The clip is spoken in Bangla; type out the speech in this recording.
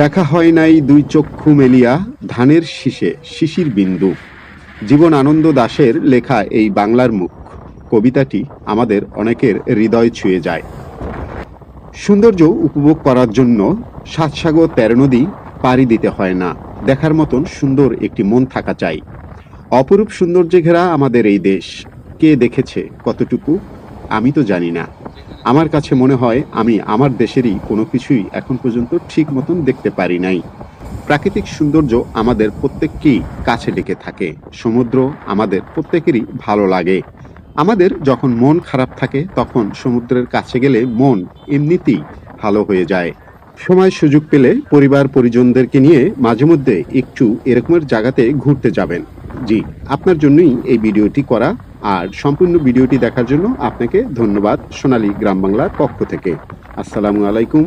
দেখা হয় নাই দুই চক্ষু মেলিয়া, ধানের শীষে শিশির বিন্দু। জীবন আনন্দ দাশের লেখা এই বাংলার মুখ কবিতাটি আমাদের অনেকের হৃদয় ছুঁয়ে যায়। সৌন্দর্য উপভোগ করার জন্য ৭ সাগর ১৩ নদী পাড়ি দিতে হয় না, দেখার মতন সুন্দর একটি মন থাকা চাই। অপরূপ সৌন্দর্যে ঘেরা আমাদের এই দেশ কে দেখেছে কতটুকু আমি তো জানি না। আমার কাছে মনে হয় আমি আমার দেশেরই কোনো কিছুই এখন পর্যন্ত ঠিক মতন দেখতে পারি নাই। প্রাকৃতিক সৌন্দর্য আমাদের প্রত্যেককেই কাছে ডেকে থাকে। সমুদ্র আমাদের প্রত্যেকেরই ভালো লাগে। আমাদের যখন মন খারাপ থাকে তখন সমুদ্রের কাছে গেলে মন এমনিতেই ভালো হয়ে যায়। সময় সুযোগ পেলে পরিবার পরিজনদেরকে নিয়ে মাঝে মধ্যে একটু এরকমের জায়গাতে ঘুরতে যাবেন। জি, আপনার জন্যই এই ভিডিওটি করা। আর সম্পূর্ণ ভিডিওটি দেখার জন্য আপনাকে ধন্যবাদ সোনালী গ্রাম বাংলার পক্ষ থেকে। আসসালামু আলাইকুম।